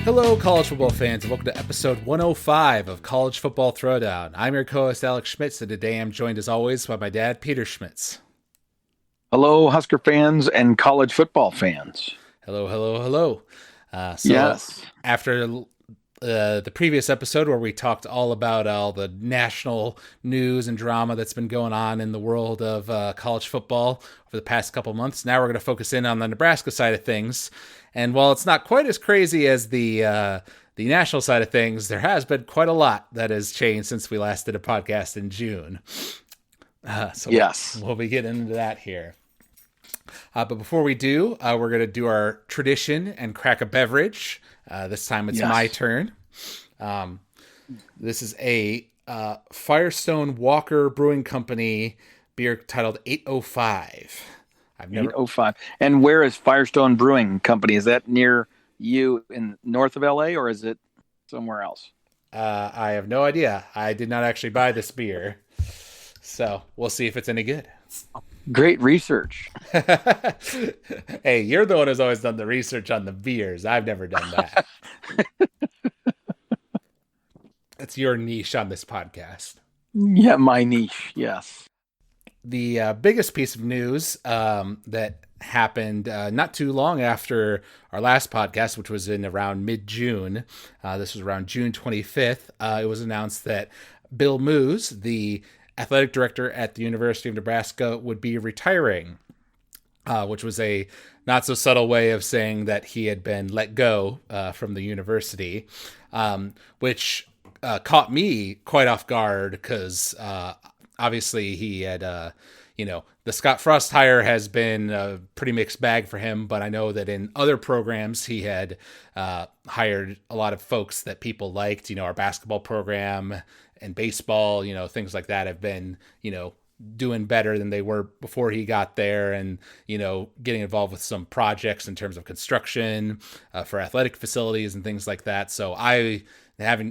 Hello, college football fans, and welcome to episode 105 of College Football Throwdown. I'm your co-host, Alex Schmitz, and today I'm joined, as always, by my dad, Peter Schmitz. Hello, Husker fans and college football fans. Hello. Yes. After the previous episode where we talked all about all the national news and drama that's been going on in the world of college football over the past couple months, now we're going to focus in on the Nebraska side of things. And while it's not quite as crazy as the national side of things, there has been quite a lot that has changed since we last did a podcast in June. Yes. We'll be getting into that here. But before we do, we're going to do our tradition and crack a beverage. This time it's my turn. This is a Firestone Walker Brewing Company beer titled 805. 805. And where is Firestone Brewing Company? Is that near you in north of LA, or is it somewhere else? I have no idea. I did not actually buy this beer. So we'll see if it's any good. Great research. Hey, you're the one who's always done the research on the beers. I've never done that. That's your niche on this podcast. Yeah, my niche. Yes. The biggest piece of news that happened not too long after our last podcast, which was in around mid-June. This was around June 25th. It was announced that Bill Moos, the athletic director at the University of Nebraska, would be retiring, which was a not so subtle way of saying that he had been let go from the university, which caught me quite off guard because obviously he had, the Scott Frost hire has been a pretty mixed bag for him, but I know that in other programs he had hired a lot of folks that people liked. Our basketball program and baseball, things like that have been, doing better than they were before he got there, and, getting involved with some projects in terms of construction for athletic facilities and things like that. So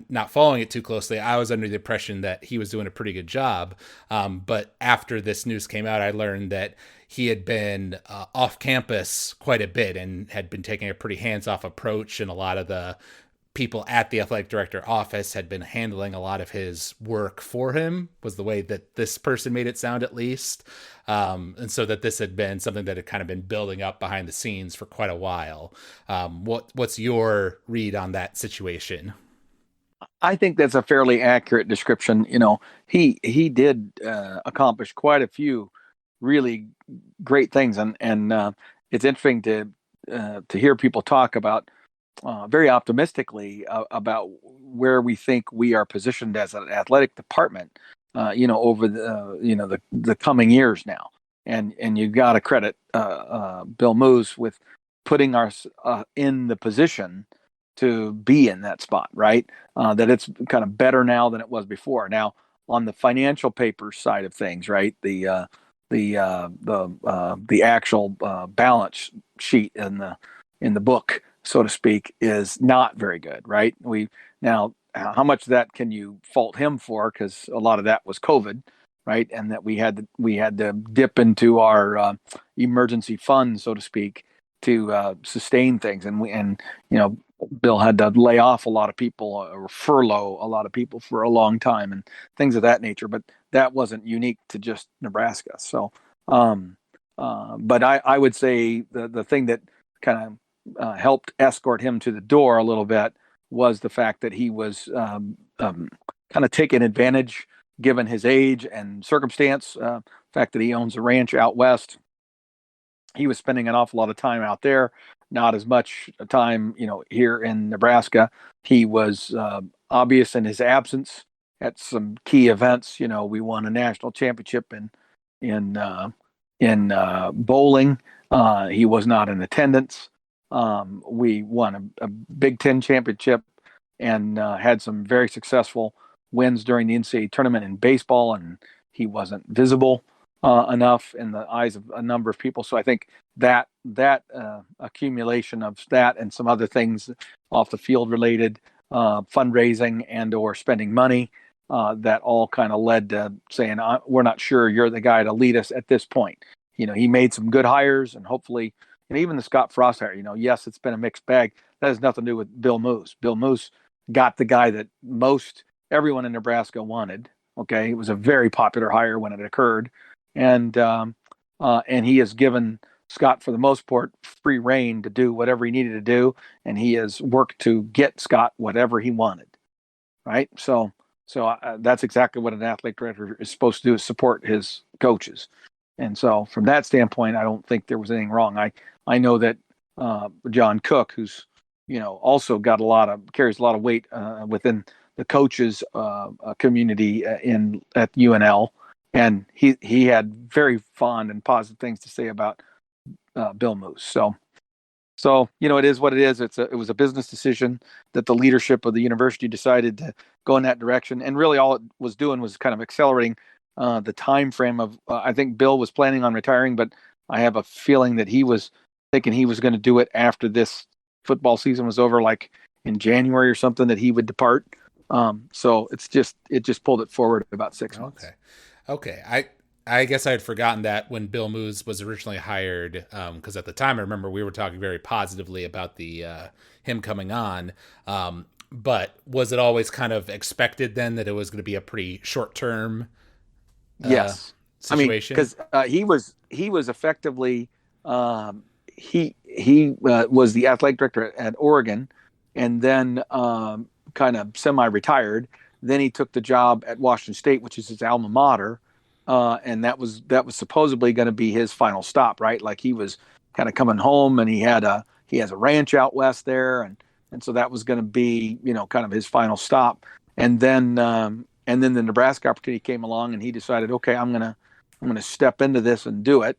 not following it too closely, I was under the impression that he was doing a pretty good job. But after this news came out, I learned that he had been off campus quite a bit and had been taking a pretty hands-off approach, and a lot of the people at the athletic director office had been handling a lot of his work for him, was the way that this person made it sound, at least. And so that this had been something that had kind of been building up behind the scenes for quite a while. What's your read on that situation? I think that's a fairly accurate description. He did accomplish quite a few really great things, and it's interesting to hear people talk about very optimistically about where we think we are positioned as an athletic department, over the coming years now. And you got to credit Bill Moos with putting us in the position to be in that spot, right? That it's kind of better now than it was before. Now, on the financial paper side of things, right? The actual balance sheet in the book, so to speak, is not very good, right? How much of that can you fault him for? Because a lot of that was COVID, right? And that we had to dip into our emergency fund, so to speak, to sustain things, and Bill had to lay off a lot of people or furlough a lot of people for a long time and things of that nature. But that wasn't unique to just Nebraska. So, but I would say the thing that kind of helped escort him to the door a little bit was the fact that he was kind of taking advantage, given his age and circumstance, the fact that he owns a ranch out west. He was spending an awful lot of time out there, not as much time, here in Nebraska. He was obvious in his absence at some key events. We won a national championship in bowling. He was not in attendance. We won a Big Ten championship and had some very successful wins during the NCAA tournament in baseball, and he wasn't visible enough in the eyes of a number of people. So I think that accumulation of that and some other things off the field related, fundraising and or spending money, that all kind of led to saying, we're not sure you're the guy to lead us at this point. he made some good hires, and hopefully, and even the Scott Frost hire, yes, it's been a mixed bag. That has nothing to do with Bill Moose. Bill Moose got the guy that most everyone in Nebraska wanted. Okay, it was a very popular hire when it occurred, and he has given Scott, for the most part, free reign to do whatever he needed to do, and he has worked to get Scott whatever he wanted. Right, so that's exactly what an athletic director is supposed to do: is support his coaches. And so, from that standpoint, I don't think there was anything wrong. I know that John Cook, who's also carries a lot of weight within the coaches community in at UNL, and he had very fond and positive things to say about Bill Moose. So it is what it is. It was a business decision that the leadership of the university decided to go in that direction, and really all it was doing was kind of accelerating the time frame of. I think Bill was planning on retiring, but I have a feeling that he was thinking he was going to do it after this football season was over, like in January or something, that he would depart. So it just pulled it forward about 6 months. Okay. I guess I had forgotten that when Bill Moose was originally hired, because at the time I remember we were talking very positively about the him coming on. But was it always kind of expected then that it was going to be a pretty short term Yes, I mean, situation? because he was effectively he was the athletic director at Oregon, and then kind of semi-retired. Then he took the job at Washington State, which is his alma mater, and that was supposedly going to be his final stop, right? Like he was kind of coming home, and he has a ranch out west there, and so that was going to be kind of his final stop. And then the Nebraska opportunity came along, and he decided, okay, I'm gonna step into this and do it,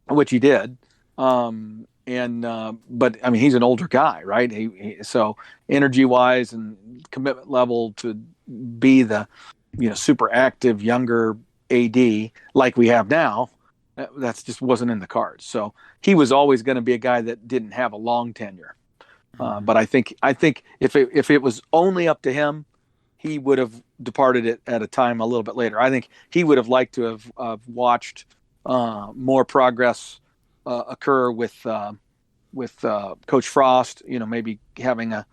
which he did. But I mean, he's an older guy, right? So energy wise and commitment level to be the super active younger AD like we have now, that's just wasn't in the cards. So he was always going to be a guy that didn't have a long tenure. But I think if it was only up to him, he would have departed it at a time a little bit later. I think he would have liked to have watched more progress occur with Coach Frost. Maybe having a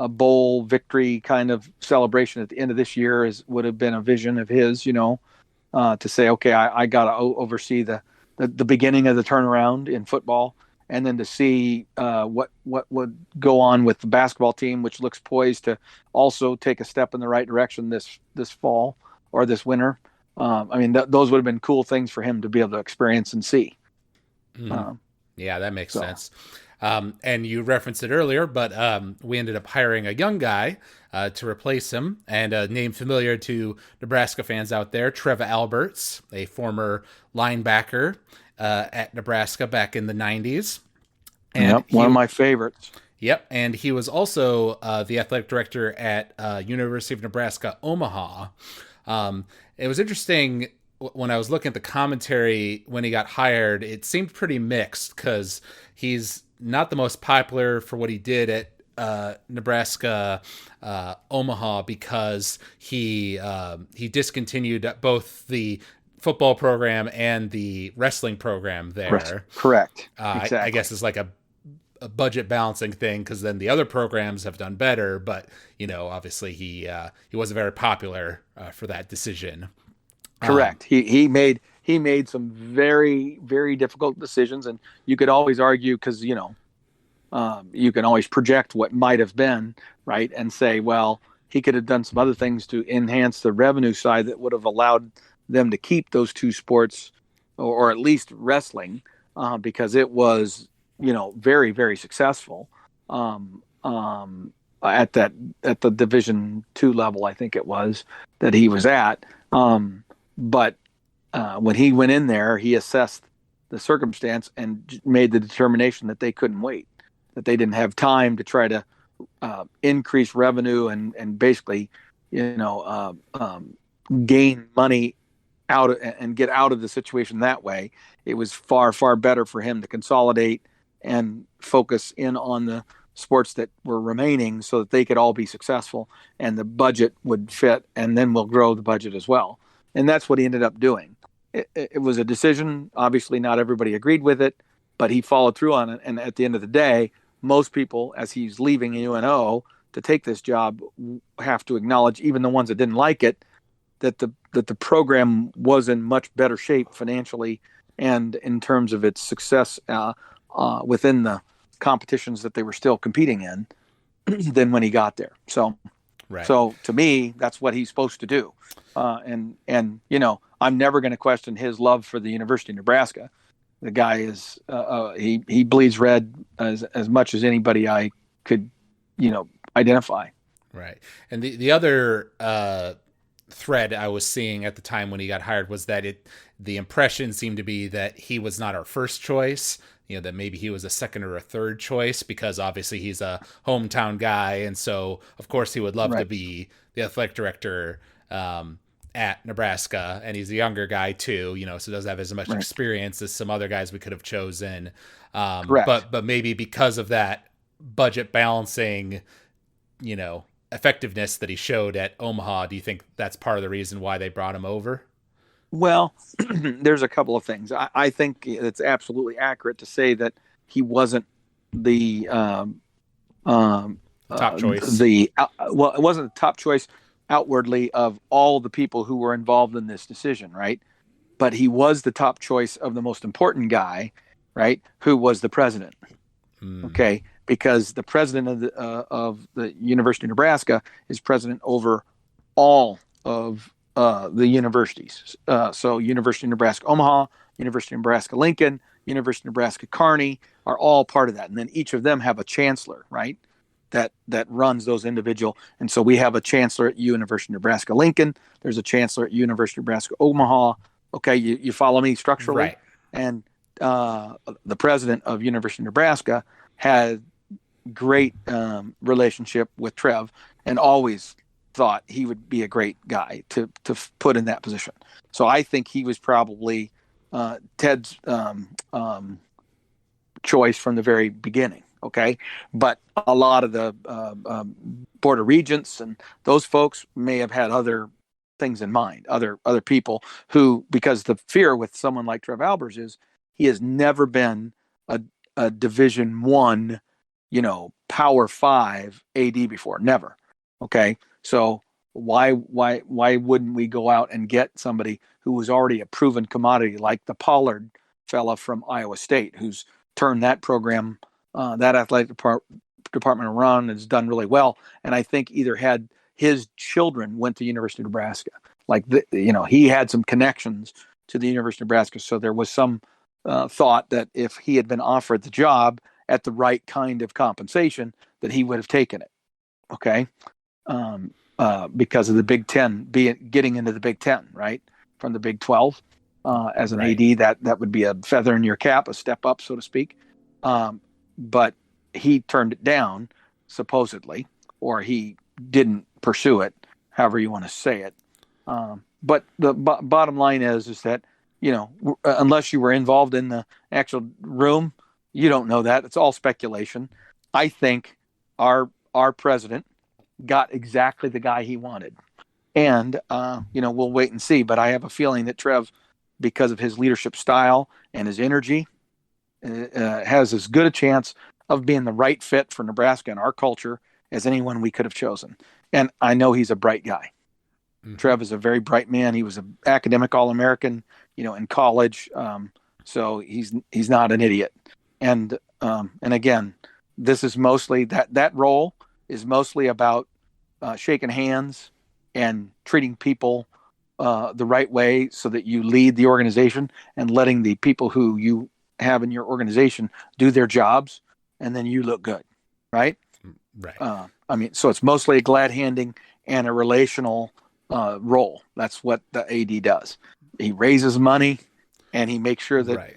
bowl victory kind of celebration at the end of this year would have been a vision of his. To say, okay, I got to oversee the beginning of the turnaround in football, and then to see what would go on with the basketball team, which looks poised to also take a step in the right direction this fall or this winter. I mean, those would have been cool things for him to be able to experience and see. Mm-hmm. Yeah, that makes sense. And you referenced it earlier, but we ended up hiring a young guy to replace him, and a name familiar to Nebraska fans out there, Trevor Alberts, a former linebacker at Nebraska back in the 90s. And one of my favorites. Yep, and he was also the athletic director at University of Nebraska, Omaha. It was interesting when I was looking at the commentary when he got hired. It seemed pretty mixed because he's not the most popular for what he did at Nebraska Omaha, because he discontinued both the football program and the wrestling program there. Correct. Exactly. I guess it's like a budget balancing thing, because then the other programs have done better, but obviously he wasn't very popular for that decision. Correct. He made some very, very difficult decisions, and you could always argue, because you can always project what might have been, right, and say, well, he could have done some other things to enhance the revenue side that would have allowed them to keep those two sports, or at least wrestling, because it was very, very successful at the Division II level. I think it was that he was at. But when he went in there, he assessed the circumstance and made the determination that they couldn't wait, that they didn't have time to try to increase revenue and basically, gain money out and get out of the situation that way. It was far, far better for him to consolidate and focus in on the sports that were remaining, so that they could all be successful and the budget would fit, and then we'll grow the budget as well. And that's what he ended up doing. it was a decision. Obviously, not everybody agreed with it, but he followed through on it. And at the end of the day, most people, as he's leaving UNO to take this job, have to acknowledge, even the ones that didn't like it, that the program was in much better shape financially and in terms of its success within the competitions that they were still competing in than when he got there. Right. So to me, that's what he's supposed to do. And I'm never going to question his love for the University of Nebraska. The guy is he bleeds red as much as anybody I could identify. Right. And the other thread I was seeing at the time when he got hired was that the impression seemed to be that he was not our first choice. That maybe he was a second or a third choice because obviously he's a hometown guy, and so of course he would love to Right. be the athletic director at Nebraska, and he's a younger guy too. So doesn't have as much Right. experience as some other guys we could have chosen. Correct. But maybe because of that budget balancing, you know, effectiveness that he showed at Omaha, do you think that's part of the reason why they brought him over? Well, there's a couple of things. I think it's absolutely accurate to say that he wasn't the um, The top choice. the well, it wasn't the top choice outwardly of all the people who were involved in this decision, right? But he was the top choice of the most important guy, right? Who was the president? Mm, Okay, because the president of the University of Nebraska is president over all of the universities. So University of Nebraska Omaha, University of Nebraska Lincoln, University of Nebraska Kearney are all part of that, and then each of them have a chancellor, right? That runs those individual. And so we have a chancellor at University of Nebraska Lincoln. There's a chancellor at University of Nebraska Omaha. Okay, you follow me structurally, right. and the president of University of Nebraska had great relationship with Trev and always thought he would be a great guy to put in that position. So I think he was probably Ted's choice from the very beginning. Okay, but a lot of the board of regents and those folks may have had other things in mind, other people who, because the fear with someone like Trev Albers is he has never been a Division One, Power Five AD before, never. Okay, so why wouldn't we go out and get somebody who was already a proven commodity like the Pollard fella from Iowa State, who's turned that program, that athletic department around, and has done really well. And I think either had his children went to University of Nebraska, like he had some connections to the University of Nebraska, so there was some thought that if he had been offered the job at the right kind of compensation, that he would have taken it. Okay, because of the Big Ten getting into the Big Ten, right, from the Big 12. As an Right. AD, that would be a feather in your cap, a step up, so to speak. But he turned it down, supposedly, or he didn't pursue it, however you want to say it. But the bottom line is that unless you were involved in the actual room, you don't know that. It's all speculation. I think our president got exactly the guy he wanted, and we'll wait and see. But I have a feeling that Trev, because of his leadership style and his energy, has as good a chance of being the right fit for Nebraska and our culture as anyone we could have chosen. And I know he's a bright guy. Mm-hmm. Trev is a very bright man. He was an academic All-American, in college. So he's not an idiot. And again, this is mostly that role is mostly about shaking hands and treating people the right way so that you lead the organization and letting the people who you have in your organization do their jobs, and then you look good, right? Right. So it's mostly a glad handing and a relational role. That's what the AD does. He raises money, and he makes sure that Right.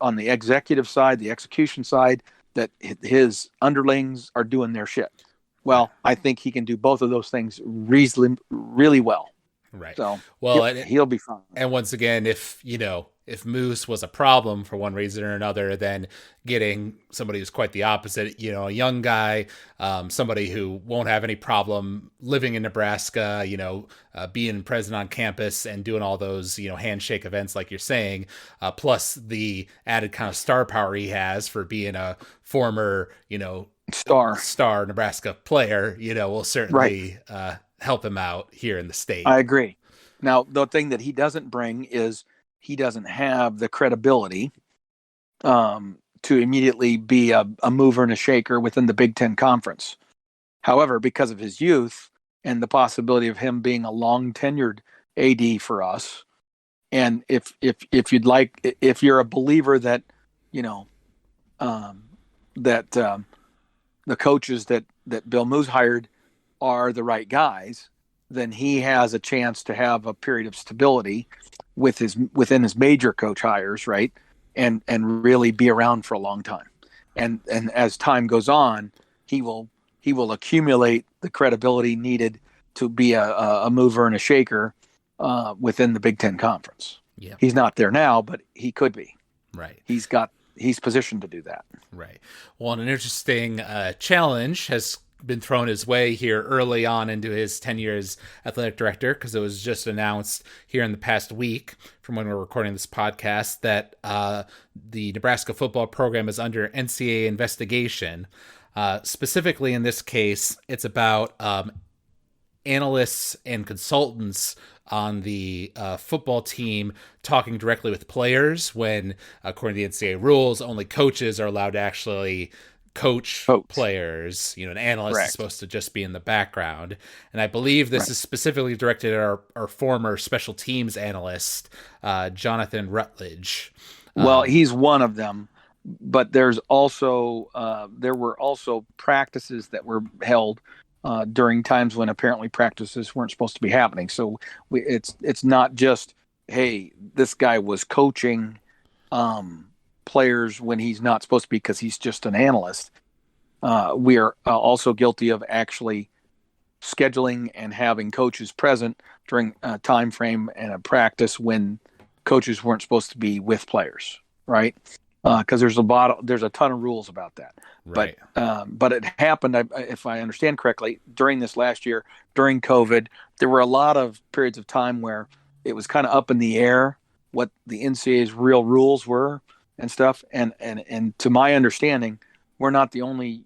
on the executive side, the execution side, that his underlings are doing their shit. Right. Well, I think he can do both of those things really well. Right. So Well, he'll be fine. and once again, if if Moose was a problem for one reason or another, then getting somebody who's quite the opposite, a young guy, somebody who won't have any problem living in Nebraska, being present on campus and doing all those, handshake events like you're saying, plus the added kind of star power he has for being a former, star Nebraska player, will Right. certainly help him out here in the state. I agree. Now, the thing that he doesn't bring is he doesn't have the credibility to immediately be a mover and a shaker within the Big Ten Conference. However, because of his youth and the possibility of him being a long tenured AD for us, and if you're a believer that um, that the coaches that Bill Moos hired are the right guys, then he has a chance to have a period of stability within his major coach hires, right? And really be around for a long time. And as time goes on, he will accumulate the credibility needed to be a mover and a shaker within the Big Ten Conference. Yeah. He's not there now, but he could be. Right. He's positioned to do that. Right. Well, an interesting challenge has been thrown his way here early on into his tenure as athletic director, because it was just announced here in the past week from when we're recording this podcast that the Nebraska football program is under NCAA investigation. Specifically in this case, it's about analysts and consultants on the football team talking directly with players when, according to the NCAA rules, only coaches are allowed to actually coach players. An analyst Correct. is supposed to just be in the background. And I believe this is specifically directed at our former special teams analyst, Jonathan Rutledge. Well, he's one of them, but there were also practices that were held during times when apparently practices weren't supposed to be happening. So it's not just, hey, this guy was coaching players when he's not supposed to be because he's just an analyst. We are also guilty of actually scheduling and having coaches present during a time frame and a practice when coaches weren't supposed to be with players, right? Because there's a ton of rules about that. Right. But it happened, if I understand correctly, during this last year, during COVID. There were a lot of periods of time where it was kind of up in the air what the NCAA's real rules were and stuff. And to my understanding, we're not the only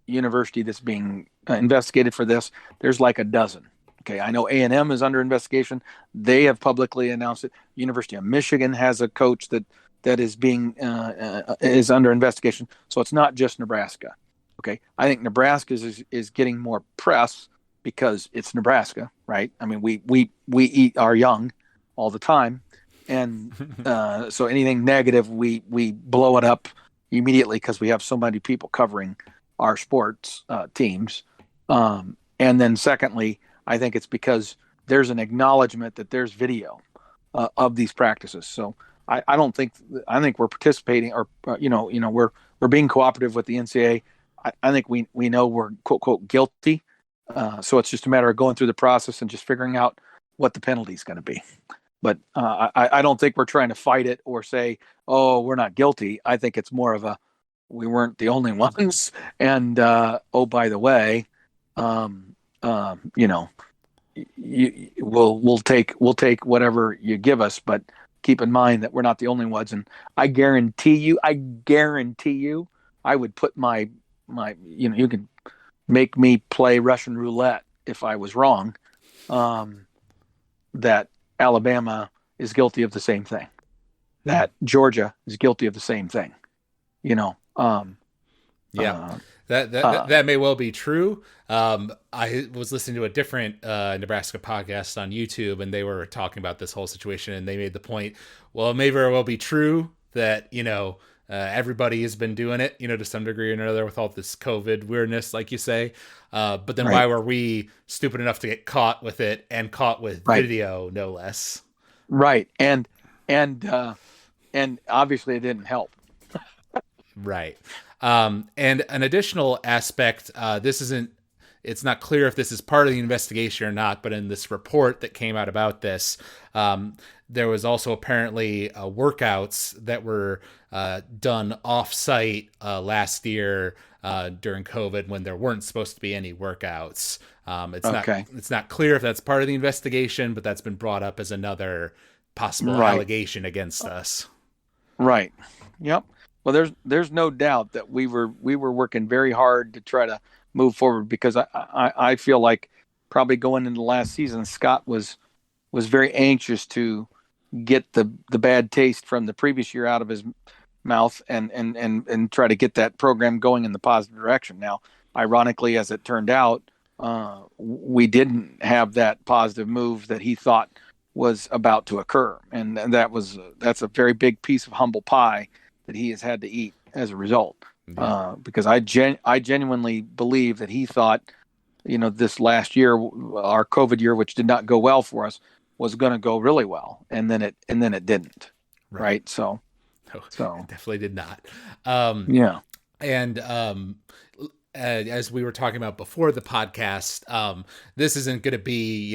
university that's being investigated for this. There's like a dozen. Okay, I know A&M is under investigation. They have publicly announced it. University of Michigan has a coach that is being is under investigation. So it's not just Nebraska. Okay, I think Nebraska is getting more press because it's Nebraska, right? I mean, we eat our young all the time, and so anything negative, we blow it up immediately because we have so many people covering our sports teams. And then secondly, I think it's because there's an acknowledgement that there's video of these practices. So I think we're participating, or we're being cooperative with the NCAA. I think we know we're quote quote guilty. So it's just a matter of going through the process and just figuring out what the penalty is going to be. But I don't think we're trying to fight it or say, oh, we're not guilty. I think it's more of a, we weren't the only ones. And oh, by the way, we'll take whatever you give us, but keep in mind that we're not the only ones. And I guarantee you, I would put my you can make me play Russian roulette if I was wrong, that Alabama is guilty of the same thing, that Georgia is guilty of the same thing. That may well be true. I was listening to a different Nebraska podcast on YouTube, and they were talking about this whole situation, and they made the point, well, it may very well be true that, everybody has been doing it, to some degree or another with all this COVID weirdness, like you say. But then why were we stupid enough to get caught with it, and caught with video, no less? Right. And obviously it didn't help. Right. And an additional aspect, this isn't it's not clear if this is part of the investigation or not, but in this report that came out about this, there was also apparently workouts that were done off-site last year during COVID when there weren't supposed to be any workouts. It's not clear if that's part of the investigation, but that's been brought up as another possible allegation against us. Right. Yep. Well, there's no doubt that we were working very hard to try to move forward, because I feel like probably going into last season, Scott was very anxious to get the bad taste from the previous year out of his mouth and try to get that program going in the positive direction. Now, ironically, as it turned out, we didn't have that positive move that he thought was about to occur, and that's a very big piece of humble pie that he has had to eat as a result. Because I genuinely believe that he thought, this last year, our COVID year, which did not go well for us, was going to go really well, and then it didn't. Right. So it definitely did not. Yeah. And as we were talking about before the podcast, this isn't going to be,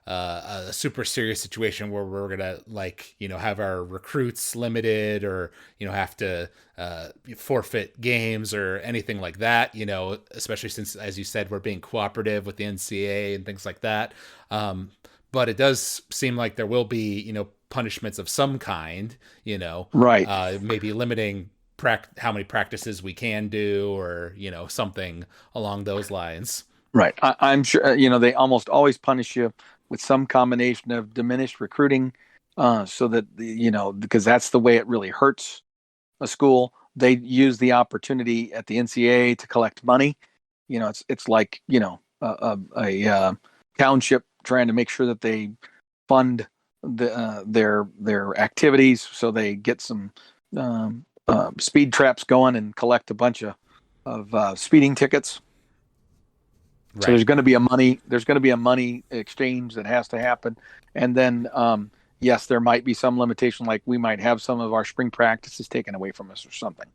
a super serious situation where we're going to have our recruits limited or, have to forfeit games or anything like that, especially since, as you said, we're being cooperative with the NCAA and things like that. But it does seem like there will be, punishments of some kind, maybe limiting how many practices we can do, or something along those lines. Right. I'm sure they almost always punish you with some combination of diminished recruiting, so that because that's the way it really hurts a school. They use the opportunity at the NCAA to collect money. It's like a township trying to make sure that they fund their activities, so they get some speed traps going and collect a bunch of speeding tickets. Right. So there's going to be a money exchange that has to happen, and then yes, there might be some limitation, like we might have some of our spring practices taken away from us or something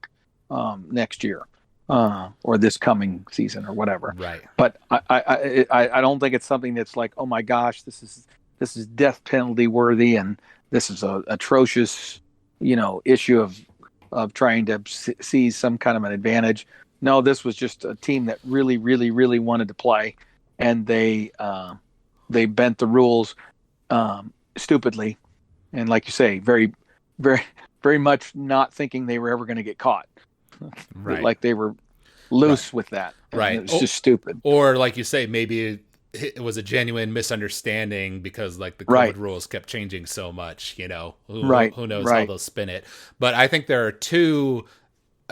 next year, or this coming season or whatever. Right. But I don't think it's something that's like, oh my gosh, this is death penalty worthy, and this is a atrocious issue of trying to seize some kind of an advantage. No, this was just a team that really, really, really wanted to play, and they bent the rules stupidly, and like you say, very, very, very much not thinking they were ever going to get caught. Right. Like they were loose with that. Right. It was just stupid. Or like you say, maybe it was a genuine misunderstanding, because the COVID rules kept changing so much, who knows how they'll spin it. But I think there are two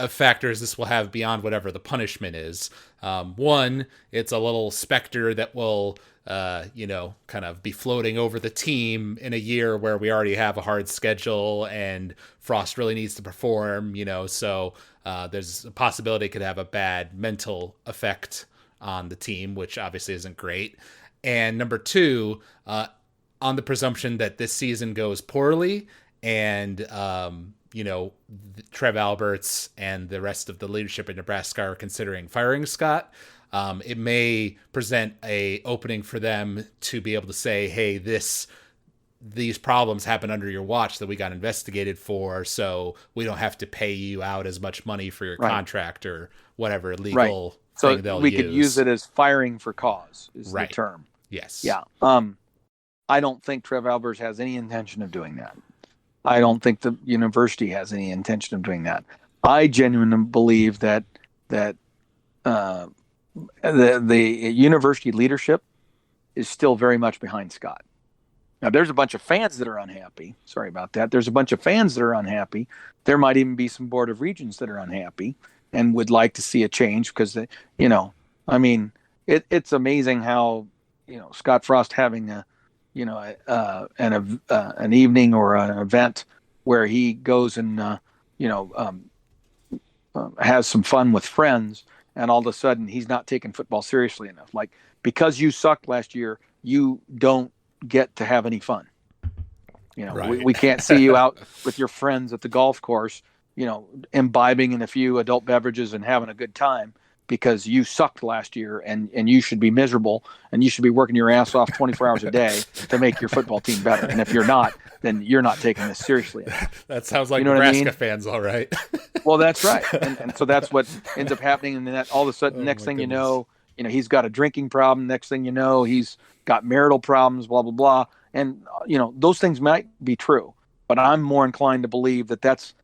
factors this will have beyond whatever the punishment is. One, it's a little specter that will, kind of be floating over the team in a year where we already have a hard schedule and Frost really needs to perform, so there's a possibility it could have a bad mental effect on the team, which obviously isn't great. And number two, on the presumption that this season goes poorly and, Trev Alberts and the rest of the leadership in Nebraska are considering firing Scott, it may present a opening for them to be able to say, hey, these problems happened under your watch that we got investigated for, so we don't have to pay you out as much money for your contract or whatever legal so thing they'll we use. Could use it as firing for cause is the term. Yes. Yeah. I don't think Trev Alberts has any intention of doing that. I don't think the university has any intention of doing that. I genuinely believe that the university leadership is still very much behind Scott. Now, there's a bunch of fans that are unhappy. Sorry about that. There's a bunch of fans that are unhappy. There might even be some Board of Regents that are unhappy and would like to see a change, because, it's amazing how, Scott Frost having an evening or an event where he goes and, has some fun with friends, and all of a sudden he's not taking football seriously enough. Like, because you sucked last year, you don't get to have any fun. We can't see you out with your friends at the golf course, imbibing in a few adult beverages and having a good time. because you sucked last year and you should be miserable and you should be working your ass off 24 hours a day to make your football team better. And if you're not, then you're not taking this seriously enough. That sounds You like know what I Nebraska mean? fans, all right. Well, that's right. And so that's what ends up happening. And then that all of a sudden, Oh next my thing goodness. he's got a drinking problem. Next thing you know, he's got marital problems, blah, blah, blah. And, those things might be true, but I'm more inclined to believe that that's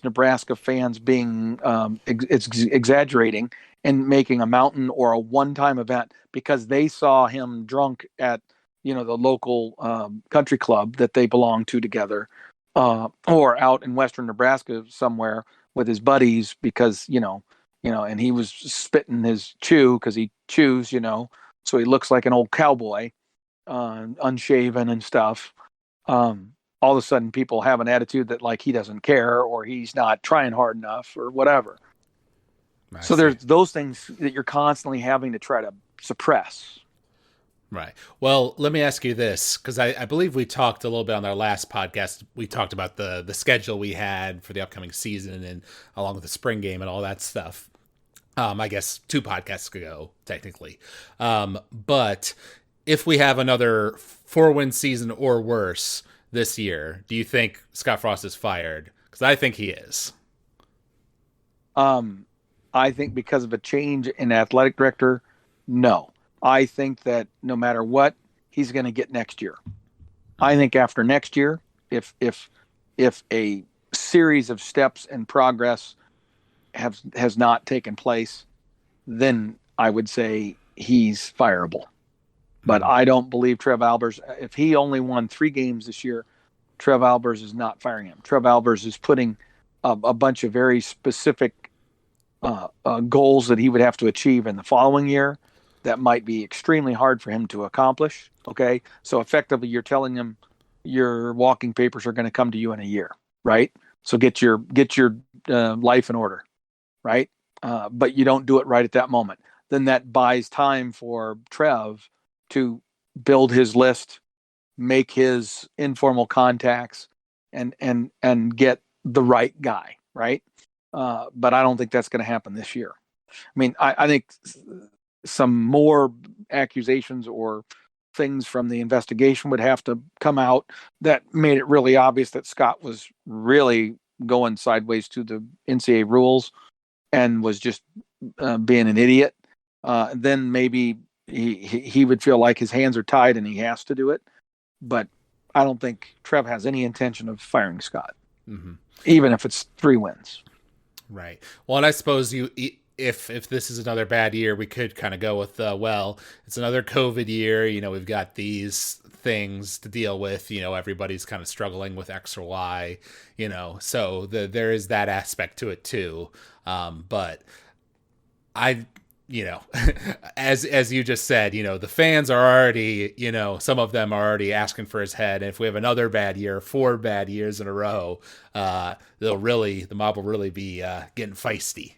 Nebraska fans being exaggerating and making a mountain or a one-time event because they saw him drunk at the local country club that they belong to together, or out in western Nebraska somewhere with his buddies because and he was spitting his chew because he chews, so he looks like an old cowboy, unshaven and stuff. All of a sudden people have an attitude that like he doesn't care or he's not trying hard enough or whatever. I So see. there's those things that you're constantly having to try to suppress. Right. Well, let me ask you this, because I believe we talked a little bit on our last podcast. We talked about the schedule we had for the upcoming season and along with the spring game and all that stuff. I guess 2 podcasts ago, technically. But if we have another 4-win season or worse this year, do you think Scott Frost is fired? Because I think he is. um, I think because of a change in athletic director, no. I think that no matter what, he's going to get next year. I think after next year, if a series of steps and progress has not taken place, then I would say he's fireable. But Mm-hmm. I don't believe Trev Albers. If he only won 3 games this year, Trev Albers is not firing him. Trev Albers is putting a bunch of very specific goals that he would have to achieve in the following year that might be extremely hard for him to accomplish. Okay, so effectively, you're telling him your walking papers are going to come to you in a year, right? So get your life in order, right? But you don't do it right at that moment. Then that buys time for Trev to build his list, make his informal contacts, and get the right guy, right? But I don't think that's going to happen this year. I mean, I think some more accusations or things from the investigation would have to come out that made it really obvious that Scott was really going sideways to the NCAA rules and was just being an idiot. Then maybe he would feel like his hands are tied and he has to do it. But I don't think Trev has any intention of firing Scott, Mm-hmm. even if it's 3 wins. Right. Well, and I suppose if this is another bad year, we could kind of go with well, it's another COVID year. We've got these things to deal with. Everybody's kind of struggling with X or Y. So there is that aspect to it too. But I as you just said, the fans are already, some of them are already asking for his head. And if we have another bad year, 4 bad years in a row, the mob will really be getting feisty.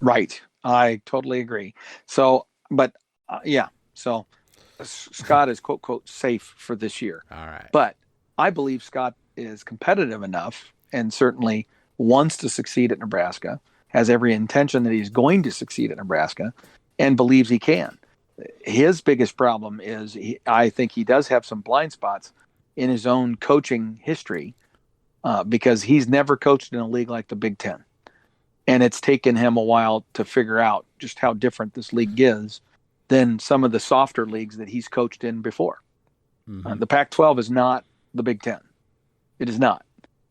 Right. I totally agree. So, but yeah, so Scott is quote, quote, safe for this year. All right. But I believe Scott is competitive enough and certainly wants to succeed at Nebraska, has every intention that he's going to succeed at Nebraska, and believes he can. His biggest problem is I think he does have some blind spots in his own coaching history, because he's never coached in a league like the Big Ten. And it's taken him a while to figure out just how different this league is than some of the softer leagues that he's coached in before. Mm-hmm. The Pac-12 is not the Big Ten. It is not.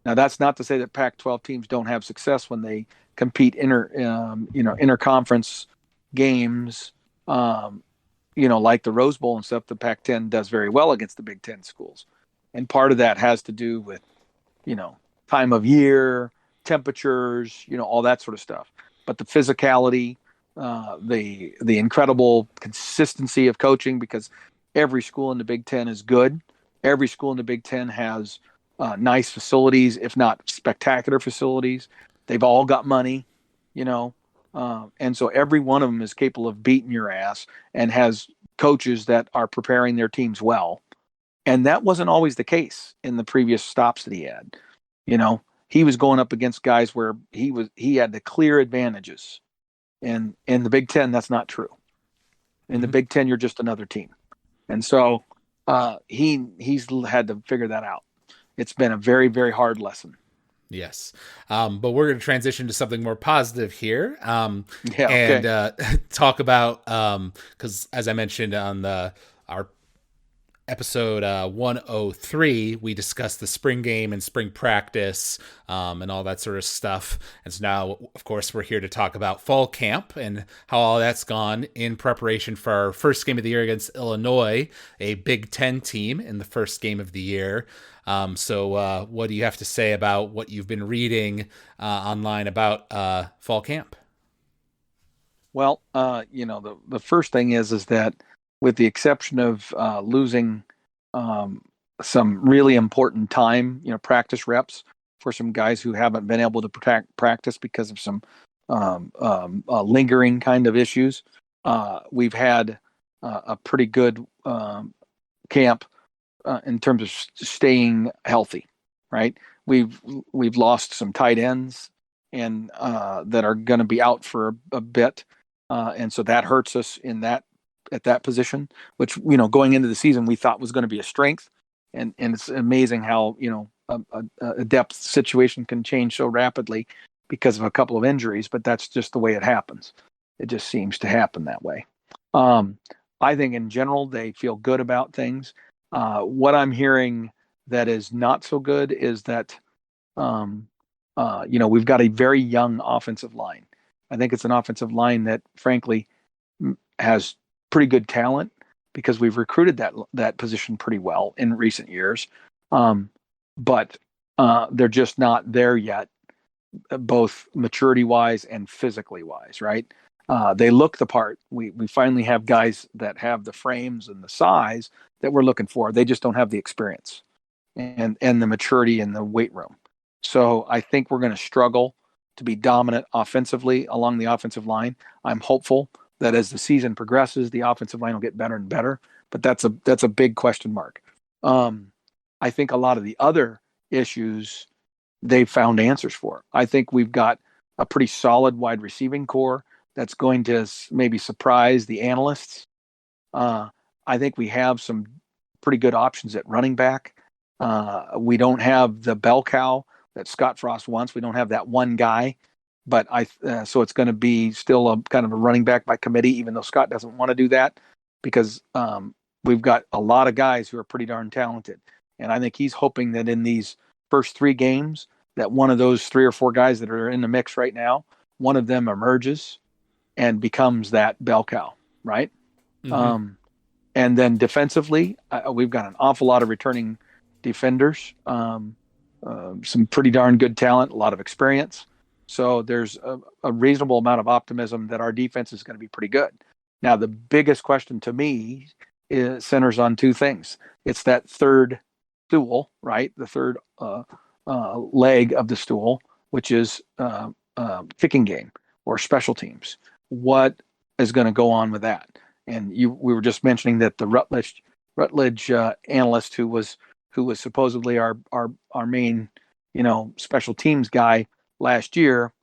Now, that's not to say that Pac-12 teams don't have success when they compete interconference games, like the Rose Bowl and stuff. The Pac-10 does very well against the Big Ten schools, and part of that has to do with, time of year, temperatures, all that sort of stuff. But the physicality, the incredible consistency of coaching, because every school in the Big Ten is good. Every school in the Big Ten has nice facilities, if not spectacular facilities. They've all got money, and so every one of them is capable of beating your ass and has coaches that are preparing their teams well. And that wasn't always the case in the previous stops that he had. He was going up against guys where he had the clear advantages. And in the Big Ten, that's not true. In the Hmm. Big Ten, you're just another team. And so he's had to figure that out. It's been a very, very hard lesson. Yes. But we're going to transition to something more positive here, Yeah. and Okay. talk about, because as I mentioned on our episode 103, we discussed the spring game and spring practice, and all that sort of stuff. And so now, of course, we're here to talk about fall camp and how all that's gone in preparation for our first game of the year against Illinois, a Big Ten team in the first game of the year. So what do you have to say about what you've been reading online about fall camp? Well, the first thing is that with the exception of losing um, some really important time, practice reps for some guys who haven't been able to practice because of some lingering kind of issues, we've had a pretty good camp in terms of staying healthy, right? We've we've lost some tight ends and that are going to be out for a bit, and so that hurts us in that at that position, which going into the season we thought was going to be a strength, and it's amazing how a depth situation can change so rapidly because of a couple of injuries, but that's just the way it happens. It just seems to happen that way. Um, I think in general they feel good about things. What I'm hearing that is not so good is that um, we've got a very young offensive line. I think it's an offensive line that, frankly, has pretty good talent because we've recruited that position pretty well in recent years, um, but they're just not there yet, both maturity wise and physically wise. Right? They look the part. We finally have guys that have the frames and the size that we're looking for. They just don't have the experience and the maturity in the weight room. So I think we're going to struggle to be dominant offensively along the offensive line. I'm hopeful that as the season progresses, the offensive line will get better and better. But that's a big question mark. Um, I think a lot of the other issues they've found answers for. I think we've got a pretty solid wide receiving core that's going to maybe surprise the analysts. Uh, I think we have some pretty good options at running back. We don't have the bell cow that Scott Frost wants. We don't have that one guy, but so it's going to be still a kind of a running back by committee, even though Scott doesn't want to do that because we've got a lot of guys who are pretty darn talented, and I think he's hoping that in these first three games that one of those three or four guys that are in the mix right now, one of them emerges and becomes that bell cow, right? Mm-hmm. Um, and then defensively, we've got an awful lot of returning defenders, some pretty darn good talent, a lot of experience. So there's a reasonable amount of optimism that our defense is going to be pretty good. Now, the biggest question to me centers on two things. It's that third stool, right? The third leg of the stool, which is kicking game or special teams. What is going to go on with that? And we were just mentioning that the Rutledge analyst who was supposedly our main special teams guy last year,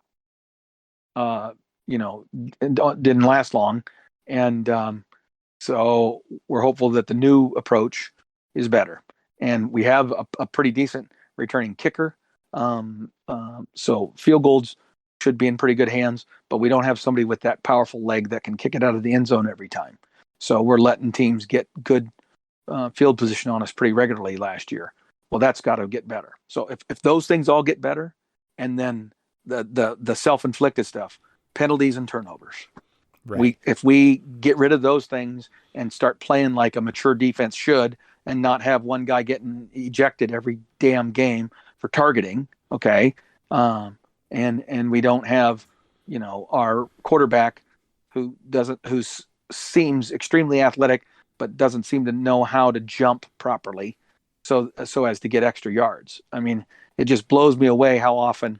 uh, didn't last long, and so we're hopeful that the new approach is better, and we have a pretty decent returning kicker. So field goals should be in pretty good hands, but we don't have somebody with that powerful leg that can kick it out of the end zone every time. So we're letting teams get good field position on us pretty regularly last year. Well, that's got to get better. So if those things all get better, and then the self inflicted stuff, penalties and turnovers, Right. if we get rid of those things and start playing like a mature defense should, and not have one guy getting ejected every damn game for targeting, okay, and we don't have our quarterback who seems extremely athletic but doesn't seem to know how to jump properly so as to get extra yards. I mean, it just blows me away how often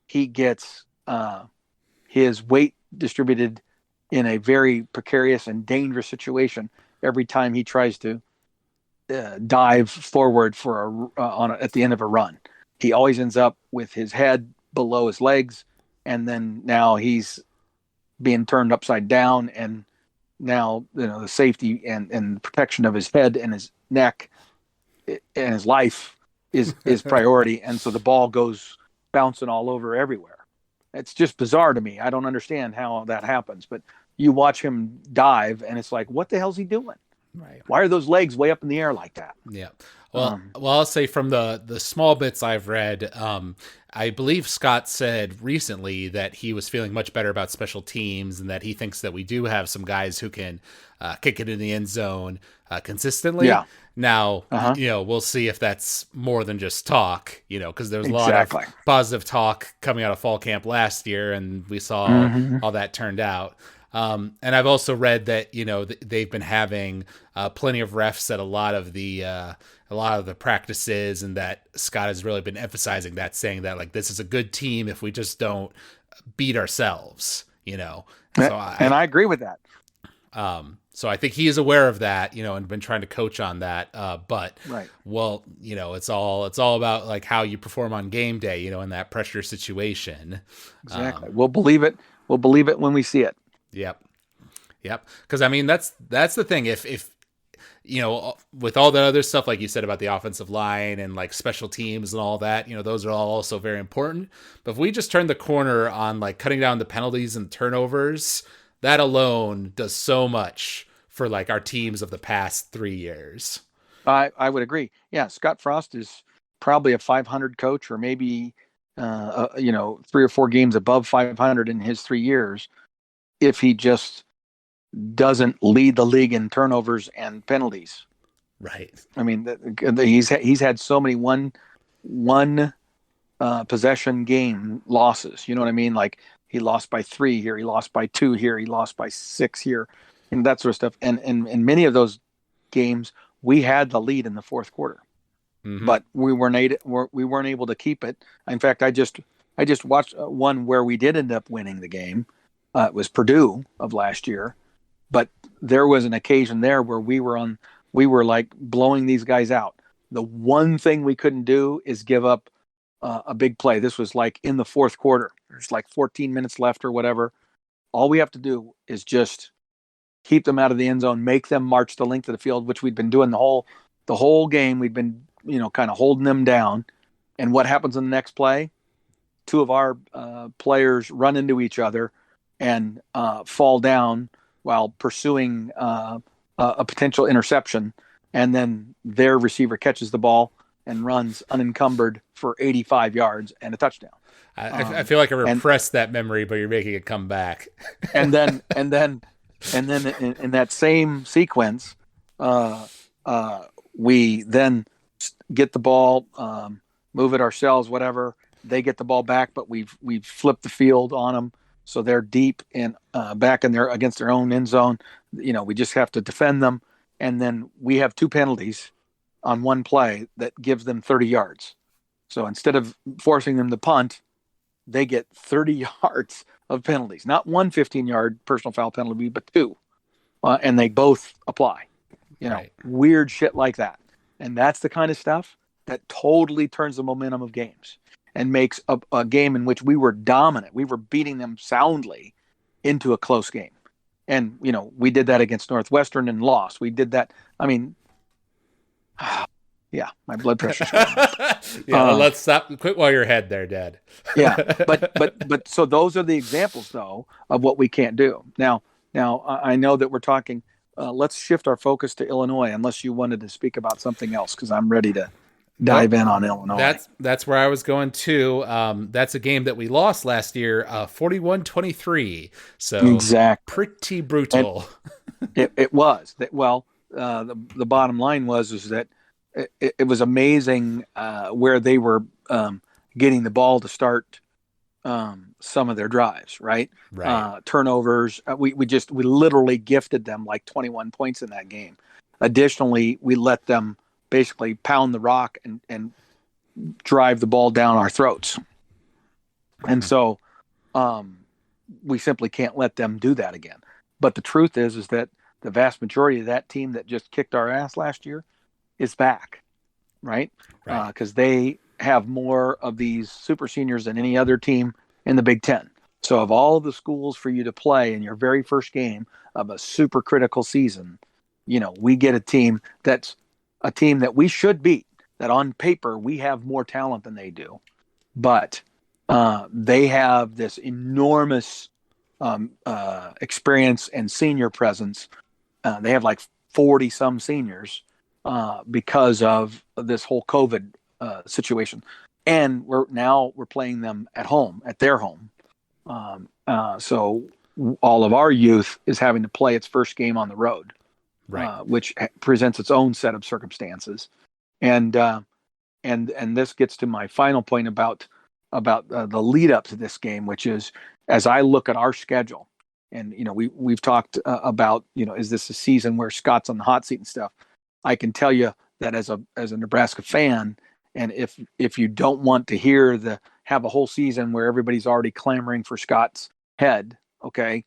he gets his weight distributed in a very precarious and dangerous situation every time he tries to dive forward at the end of a run. He always ends up with his head below his legs, and then now he's being turned upside down, and now the safety and protection of his head and his neck and his life is priority, and so the ball goes bouncing all over everywhere. It's just bizarre to me. I don't understand how that happens, but you watch him dive, and it's like, what the hell's he doing? Right. Why are those legs way up in the air like that? Yeah. Well, I'll say from the small bits I've read, I believe Scott said recently that he was feeling much better about special teams and that he thinks that we do have some guys who can kick it in the end zone consistently. Yeah. Now, Uh-huh. we'll see if that's more than just talk, because there was a lot of Exactly. positive talk coming out of fall camp last year, and we saw Mm-hmm. how that turned out. And I've also read that they've been having plenty of refs at a lot of the practices, and that Scott has really been emphasizing that, saying that like this is a good team if we just don't beat ourselves. So I agree with that. So I think he is aware of that, and been trying to coach on that. But Right. well, it's all about like how you perform on game day, in that pressure situation. Exactly. We'll believe it. We'll believe it when we see it. Yep. Because I mean, that's the thing. If with all the other stuff like you said about the offensive line and like special teams and all that, those are all also very important. But if we just turn the corner on like cutting down the penalties and turnovers, that alone does so much for like our teams of the past 3 years. I would agree. Yeah, Scott Frost is probably a 500 coach, or maybe 3 or 4 games above 500 in his 3 years, if he just doesn't lead the league in turnovers and penalties. Right. I mean, he's had so many one possession game losses. You know what I mean? Like he lost by 3 here, he lost by 2 here, he lost by 6 here, and that sort of stuff. And in many of those games, we had the lead in the fourth quarter, but we weren't able to keep it. In fact, I just watched one where we did end up winning the game. It was Purdue of last year, but there was an occasion there where we were like blowing these guys out. The one thing we couldn't do is give up a big play. This was like in the fourth quarter. There's like 14 minutes left or whatever. All we have to do is just keep them out of the end zone, make them march the length of the field, which we'd been doing the whole game. We'd been, kind of holding them down. And what happens in the next play? Two of our players run into each other and fall down while pursuing a potential interception. And then their receiver catches the ball and runs unencumbered for 85 yards and a touchdown. I feel like I repressed that memory, but you're making it come back. and then in that same sequence, we then get the ball, move it ourselves, whatever. They get the ball back, but we've flipped the field on them, so they're deep and back in there against their own end zone. We just have to defend them, and then we have 2 penalties on one play that gives them 30 yards. So instead of forcing them to punt, they get 30 yards of penalties. Not one 15-yard personal foul penalty, but 2. And they both apply. Right. Weird shit like that. And that's the kind of stuff that totally turns the momentum of games and makes a game in which we were dominant. We were beating them soundly into a close game. And, we did that against Northwestern and lost. We did that. I mean, yeah, my blood pressure's going up. Yeah, let's stop. Quit while you're ahead there, Dad. Yeah, but so those are the examples, though, of what we can't do. Now I know that we're talking. Let's shift our focus to Illinois, unless you wanted to speak about something else, because I'm ready to dive in on Illinois. That's where I was going too. That's a game that we lost last year, 41-23. So exactly, pretty brutal. It was. Well, the bottom line was that it was amazing where they were getting the ball to start some of their drives, right? Turnovers. We literally gifted them like 21 points in that game. Additionally, we let them basically pound the rock and drive the ball down our throats. And so we simply can't let them do that again. But the truth is that the vast majority of that team that just kicked our ass last year is back, right? Because they have more of these super seniors than any other team in the Big Ten. So, of all the schools for you to play in your very first game of a super critical season, we get a team that's a team that we should beat. That on paper we have more talent than they do, but they have this enormous experience and senior presence. They have like 40 some seniors because of this whole COVID situation, and we're playing them at home, at their home. So all of our youth is having to play its first game on the road, Right. which presents its own set of circumstances. And this gets to my final point about the lead up to this game, which is as I look at our schedule, and we've talked about is this a season where Scott's on the hot seat and stuff. I can tell you that as a Nebraska fan, and if you don't want to hear the have a whole season where everybody's already clamoring for Scott's head, okay,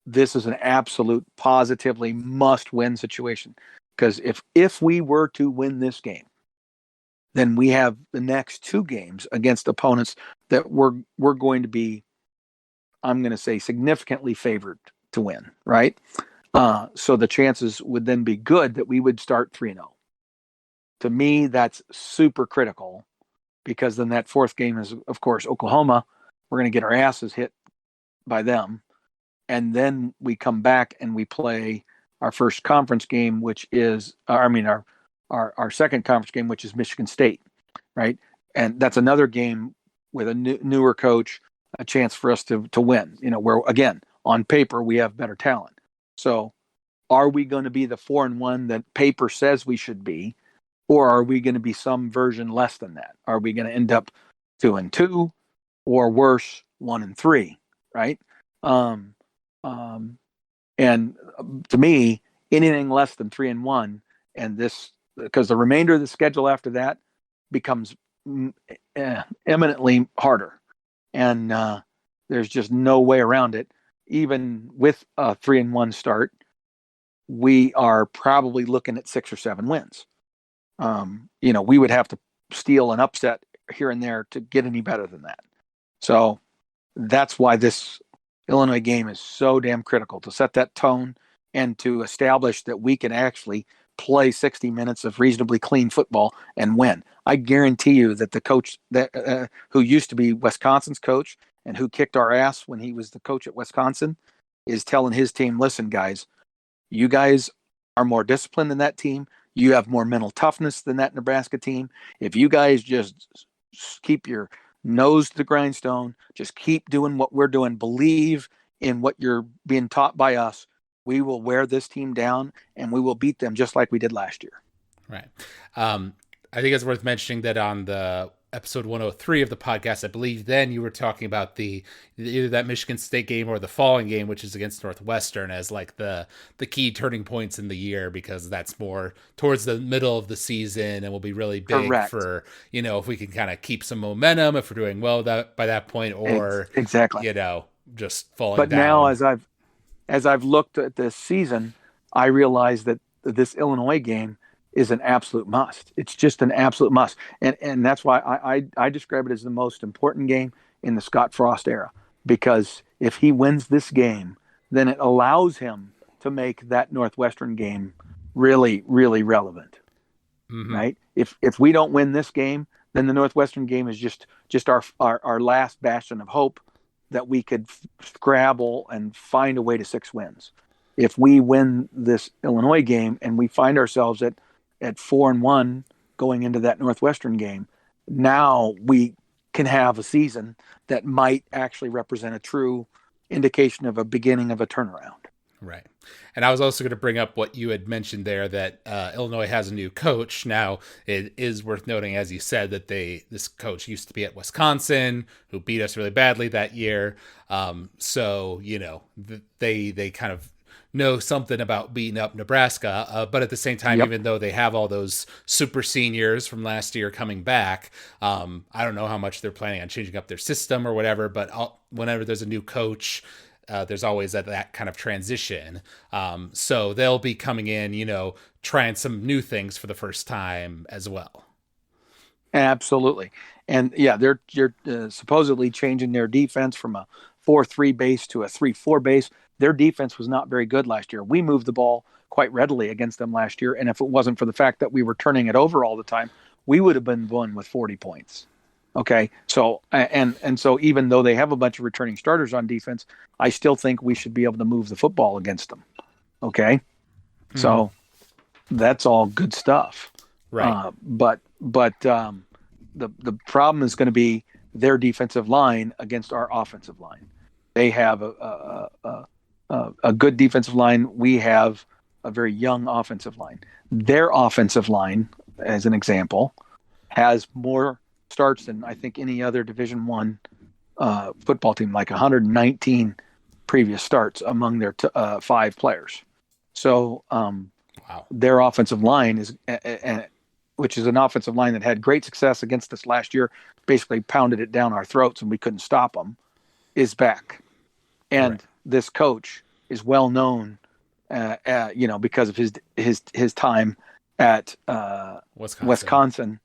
this is an absolute positively must win situation, because if we were to win this game, then we have the next two games against opponents that we're going to be, I'm going to say, significantly favored to win, right? So the chances would then be good that we would start 3-0. To me, that's super critical, because then that fourth game is, of course, Oklahoma. We're going to get our asses hit by them. And then we come back and we play our first conference game, which is, our second conference game, which is Michigan State, right? And that's another game with a newer coach, a chance for us to win. Where again on paper we have better talent. So, are we going to be the 4-1 that paper says we should be, or are we going to be some version less than that? Are we going to end up 2-2, or worse, 1-3? Right? Um, um, and to me, anything less than 3-1, and this, because the remainder of the schedule after that becomes eminently harder, and there's just no way around it. Even with a 3-1 start, we are probably looking at 6 or 7 wins. We would have to steal an upset here and there to get any better than that. So that's why this Illinois game is so damn critical, to set that tone and to establish that we can actually play 60 minutes of reasonably clean football and win. I guarantee you that the coach that who used to be Wisconsin's coach and who kicked our ass when he was the coach at Wisconsin is telling his team, listen, guys, you guys are more disciplined than that team. You have more mental toughness than that Nebraska team. If you guys just keep your nose to the grindstone, just keep doing what we're doing, believe in what you're being taught by us, we will wear this team down and we will beat them just like we did last year. Right. I think it's worth mentioning that on the episode 103 of the podcast, I believe then you were talking about the either that Michigan State game or the following game, which is against Northwestern, as like the key turning points in the year, because that's more towards the middle of the season and will be really big Correct. for, if we can kind of keep some momentum, if we're doing well that by that point, or Exactly. just falling But now, down. as I've looked at this season, I realize that this Illinois game is an absolute must. It's just an absolute must, and that's why I describe it as the most important game in the Scott Frost era. Because if he wins this game, then it allows him to make that Northwestern game really, really relevant. Mm-hmm. Right? If we don't win this game, then the Northwestern game is just our last bastion of hope that we could scrabble and find a way to 6 wins. If we win this Illinois game and we find ourselves at 4-1 going into that Northwestern game, now we can have a season that might actually represent a true indication of a beginning of a turnaround. Right. And I was also going to bring up what you had mentioned there, that Illinois has a new coach. Now, it is worth noting, as you said, that this coach used to be at Wisconsin, who beat us really badly that year. So, they kind of know something about beating up Nebraska. But at the same time, Yep. even though they have all those super seniors from last year coming back, I don't know how much they're planning on changing up their system or whatever, but whenever there's a new coach, there's always that kind of transition. So they'll be coming in, trying some new things for the first time as well. Absolutely. And yeah, they're supposedly changing their defense from a 4-3 base to a 3-4 base. Their defense was not very good last year. We moved the ball quite readily against them last year, and if it wasn't for the fact that we were turning it over all the time, we would have been won with 40 points. Okay, so and so even though they have a bunch of returning starters on defense, I still think we should be able to move the football against them. Okay, Mm-hmm. so that's all good stuff. Right. But the problem is going to be their defensive line against our offensive line. They have a good defensive line. We have a very young offensive line. Their offensive line, as an example, has more starts than I think any other Division One football team, like 119 previous starts among their five players. So Wow. their offensive line is, which is an offensive line that had great success against us last year, basically pounded it down our throats and we couldn't stop them, is back. Right. And this coach is well known, because of his time at Wisconsin. Wisconsin.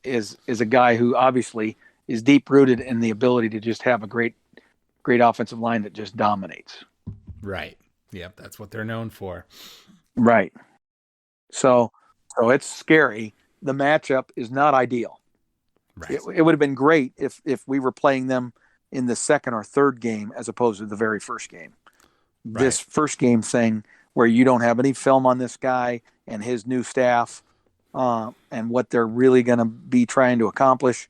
Is a guy who obviously is deep rooted in the ability to just have a great offensive line that just dominates. Right. Yep. That's what they're known for. Right. So it's scary. The matchup is not ideal. Right. It would have been great if we were playing them in the second or third game as opposed to the very first game. Right. This first game thing where you don't have any film on this guy and his new staff, and what they're really going to be trying to accomplish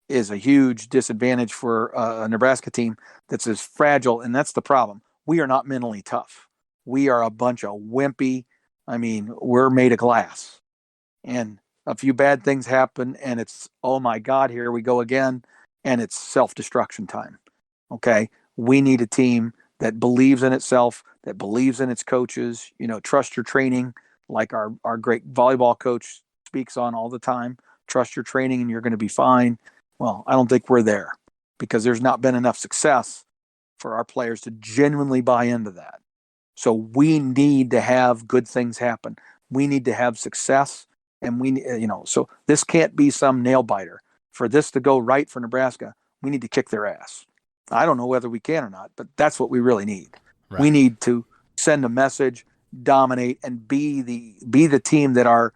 is a huge disadvantage for a Nebraska team that's as fragile. And that's the problem. We are not mentally tough. We are a bunch of wimpy. I mean, we're made of glass. And a few bad things happen, and it's, oh my God, here we go again. And it's self destruction time. Okay. We need a team that believes in itself, that believes in its coaches, trust your training, like our great volleyball coach speaks on all the time. Trust your training and you're going to be fine. Well, I don't think we're there because there's not been enough success for our players to genuinely buy into that. So we need to have good things happen. We need to have success, and so this can't be some nail biter. For this to go right for Nebraska, we need to kick their ass. I don't know whether we can or not, but that's what we really need. We Right. need to send a message, dominate, and be the team that our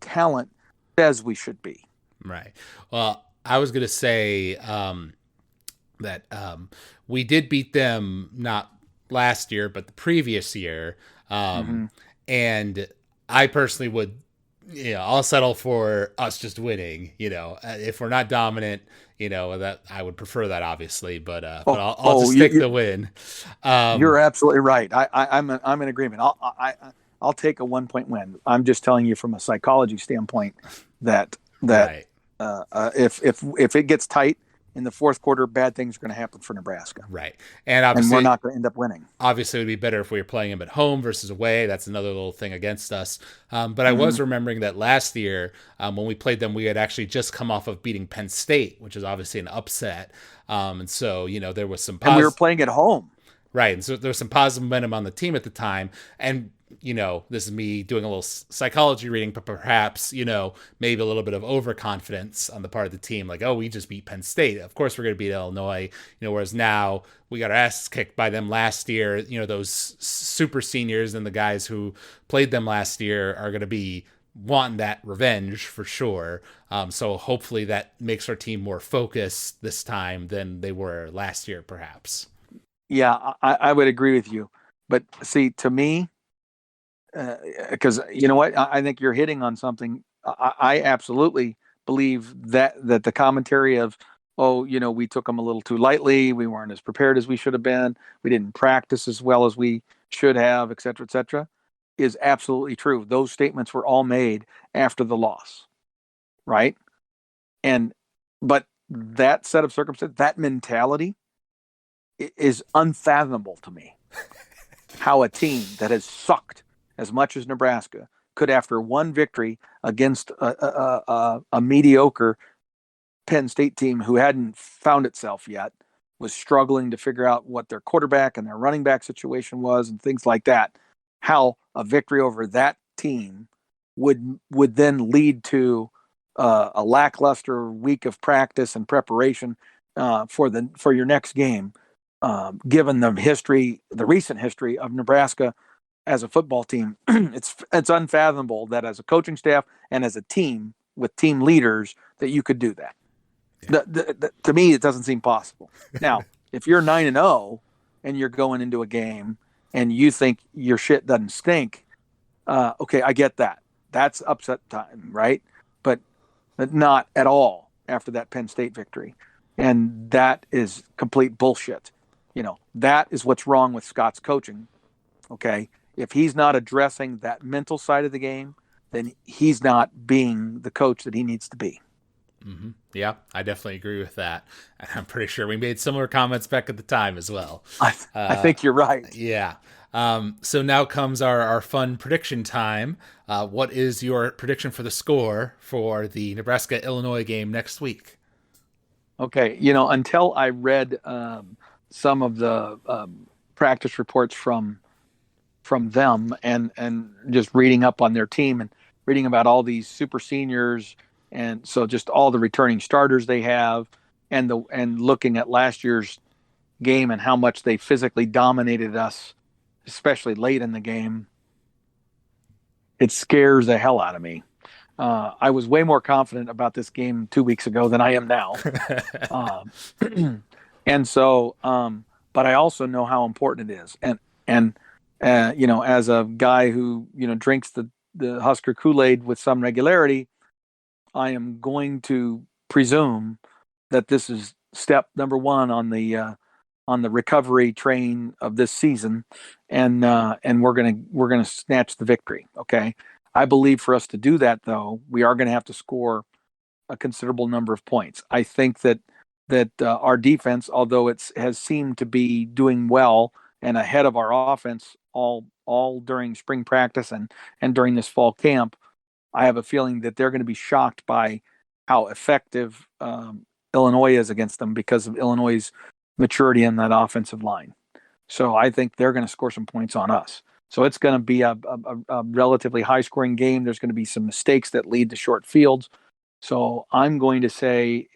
talent says we should be. Right. Well, I was going to say that we did beat them not last year, but the previous year. Um, Mm-hmm. and I personally would, I'll settle for us just winning. If we're not dominant, that I would prefer that obviously, but I'll just take the win. You're Um, absolutely right. I'm in agreement. I'll take a 1 point win. I'm just telling you from a psychology standpoint that right. if it gets tight in the fourth quarter, bad things are going to happen for Nebraska, Right. And and we're obviously, not going to end up winning. obviously it would be better if we were playing them at home versus away. That's another little thing against us. But I Mm-hmm. was remembering that last year when we played them, we had actually just come off of beating Penn State, which is obviously an upset. And so, there was some And we were playing at home. right. And so there was some positive momentum on the team at the time. And, this is me doing a little psychology reading, but perhaps, maybe a little bit of overconfidence on the part of the team. Like, oh, we just beat Penn State. Of course we're going to beat Illinois, whereas now we got our asses kicked by them last year. Those super seniors and the guys who played them last year are going to be wanting that revenge for sure. So hopefully that makes our team more focused this time than they were last year, perhaps. Yeah, I would agree with you. But see, to me, because you know what, I think you're hitting on something. I absolutely believe that the commentary of, oh, we took them a little too lightly, we weren't as prepared as we should have been, we didn't practice as well as we should have, et cetera, is absolutely true. Those statements were all made after the loss, right? And but that set of circumstances, that mentality is unfathomable to me. How a team that has sucked as much as Nebraska could, after one victory against a mediocre Penn State team who hadn't found itself yet, was struggling to figure out what their quarterback and their running back situation was and things like that, how a victory over that team would then lead to a lackluster week of practice and preparation for your next game, given the recent history of Nebraska as a football team, it's unfathomable that as a coaching staff and as a team with team leaders that you could do that. Yeah. To me, it doesn't seem possible. Now, if you're 9-0 and you're going into a game and you think your shit doesn't stink, okay, I get that. That's upset time, right? But not at all after that Penn State victory. And that is complete bullshit. That is what's wrong with Scott's coaching. Okay. If he's not addressing that mental side of the game, then he's not being the coach that he needs to be. Mm-hmm. Yeah, I definitely agree with that. And I'm pretty sure we made similar comments back at the time as well. I think you're right. Yeah. So now comes our fun prediction time. What is your prediction for the score for the Nebraska-Illinois game next week? Okay. Until I read some of the practice reports from them and just reading up on their team and reading about all these super seniors, and so just all the returning starters they have, and looking at last year's game and how much they physically dominated us, especially late in the game, it scares the hell out of me. I was way more confident about this game 2 weeks ago than I am now. And so, but I also know how important it is. And as a guy who, drinks the Husker Kool-Aid with some regularity, I am going to presume that this is step number one on the recovery train of this season, and we're gonna snatch the victory. Okay, I believe for us to do that, though, we are going to have to score a considerable number of points. I think that our defense, although it has seemed to be doing well and ahead of our offense all during spring practice and during this fall camp, I have a feeling that they're going to be shocked by how effective Illinois is against them because of Illinois' maturity in that offensive line. So I think they're going to score some points on us. So it's going to be a relatively high-scoring game. There's going to be some mistakes that lead to short fields. So I'm going to say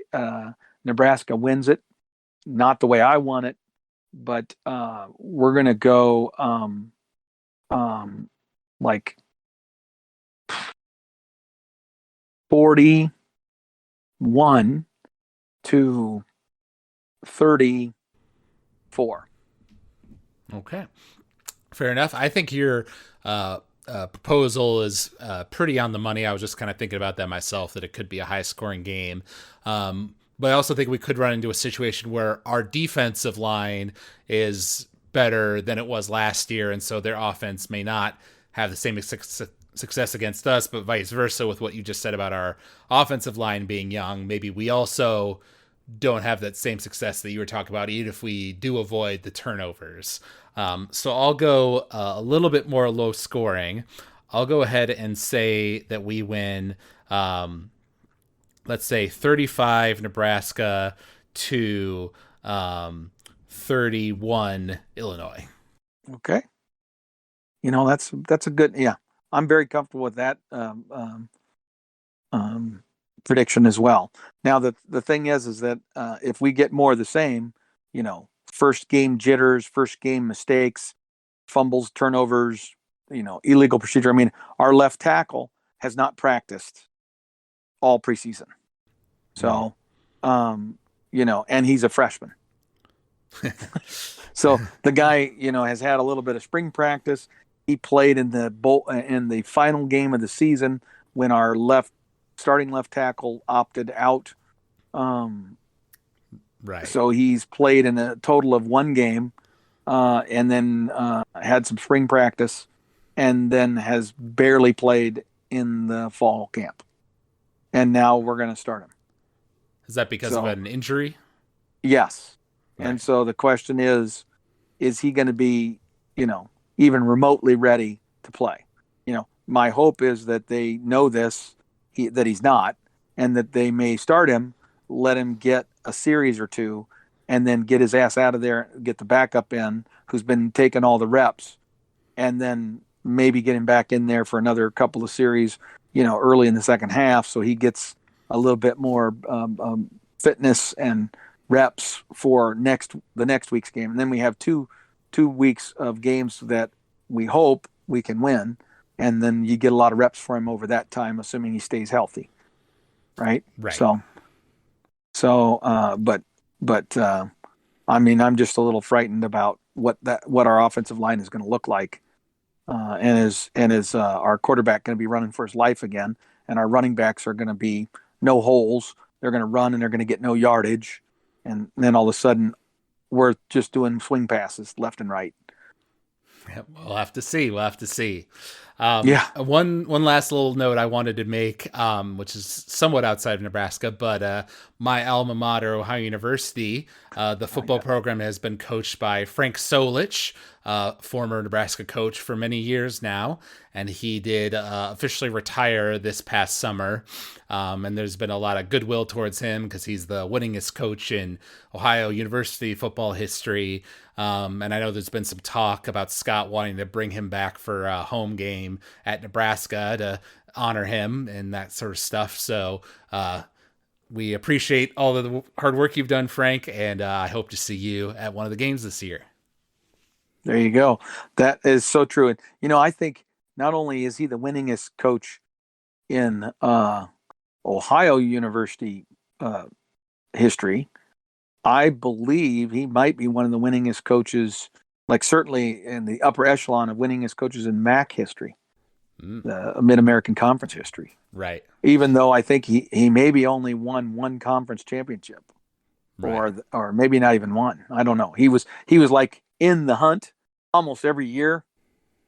Nebraska wins it. Not the way I want it, but we're going to go like 41 to 34. Okay. Fair enough. I think your proposal is pretty on the money. I was just kind of thinking about that myself, that it could be a high-scoring game. But I also think we could run into a situation where our defensive line is better than it was last year, and so their offense may not have the same success against us, but vice versa with what you just said about our offensive line being young. Maybe we also don't have that same success that you were talking about, even if we do avoid the turnovers. So I'll go a little bit more low scoring. I'll go ahead and say that we win, let's say 35 Nebraska to 31 Illinois. Okay. That's a good, yeah. I'm very comfortable with that prediction as well. Now, the thing is that if we get more of the same, first game jitters, first game mistakes, fumbles, turnovers, illegal procedure. I mean, our left tackle has not practiced all preseason. So, and he's a freshman. So the guy, has had a little bit of spring practice. He played in the final game of the season when our starting left tackle opted out. Right. So he's played in a total of one game, and then had some spring practice, and then has barely played in the fall camp. And now we're going to start him. Is that because of an injury? Yes. Right. And so the question is he going to be, even remotely ready to play? My hope is that they know this, that he's not, and that they may start him, let him get a series or two, and then get his ass out of there, get the backup in, who's been taking all the reps, and then maybe get him back in there for another couple of series, early in the second half, so he gets a little bit more fitness and reps for the next week's game, and then we have two weeks of games that we hope we can win, and then you get a lot of reps for him over that time, assuming he stays healthy, right? Right. But I mean, I'm just a little frightened about what our offensive line is going to look like, and is our quarterback going to be running for his life again, and our running backs are going to be no holes. They're going to run and they're going to get no yardage, and then all of a sudden, we're just doing swing passes left and right. Yep, we'll have to see. We'll have to see. Yeah. One last little note I wanted to make, which is somewhat outside of Nebraska, but my alma mater, Ohio University, the football program has been coached by Frank Solich, former Nebraska coach for many years now, and he did officially retire this past summer. And there's been a lot of goodwill towards him because he's the winningest coach in Ohio University football history. And I know there's been some talk about Scott wanting to bring him back for a home game at Nebraska to honor him and that sort of stuff. So we appreciate all of the hard work you've done, Frank, and I hope to see you at one of the games this year. There you go. That is so true. And, I think not only is he the winningest coach in Ohio University history, I believe he might be one of the winningest coaches, like certainly in the upper echelon of winningest coaches in MAC history, the Mid-American Conference history. Right. Even though I think he maybe only won one conference championship, Right. or maybe not even one. I don't know. He was like in the hunt almost every year,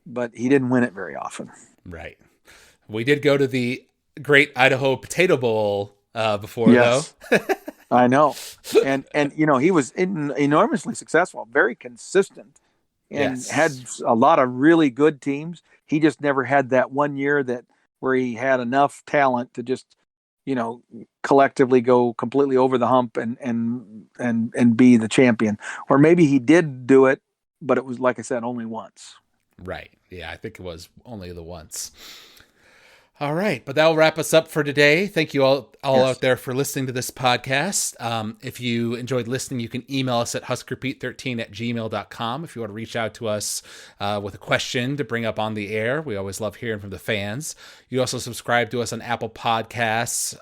but he didn't win it very often. Right. We did go to the Great Idaho Potato Bowl before, yes. though. I know. And he was enormously successful, very consistent, and Yes. had a lot of really good teams. He just never had that one year where he had enough talent to just, collectively go completely over the hump and be the champion. Or maybe he did do it, but it was, like I said, only once. Right. Yeah, I think it was only the once. All right, but that'll wrap us up for today. Thank you all Yes. out there for listening to this podcast. If you enjoyed listening, you can email us at huskerpete13@gmail.com if you want to reach out to us with a question to bring up on the air. We always love hearing from the fans. You also subscribe to us on Apple Podcasts,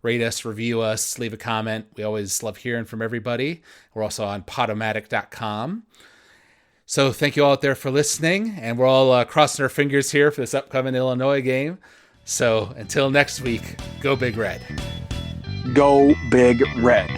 rate us, review us, leave a comment. We always love hearing from everybody. We're also on podomatic.com. So thank you all out there for listening, and we're all crossing our fingers here for this upcoming Illinois game. So until next week, go Big Red. Go Big Red.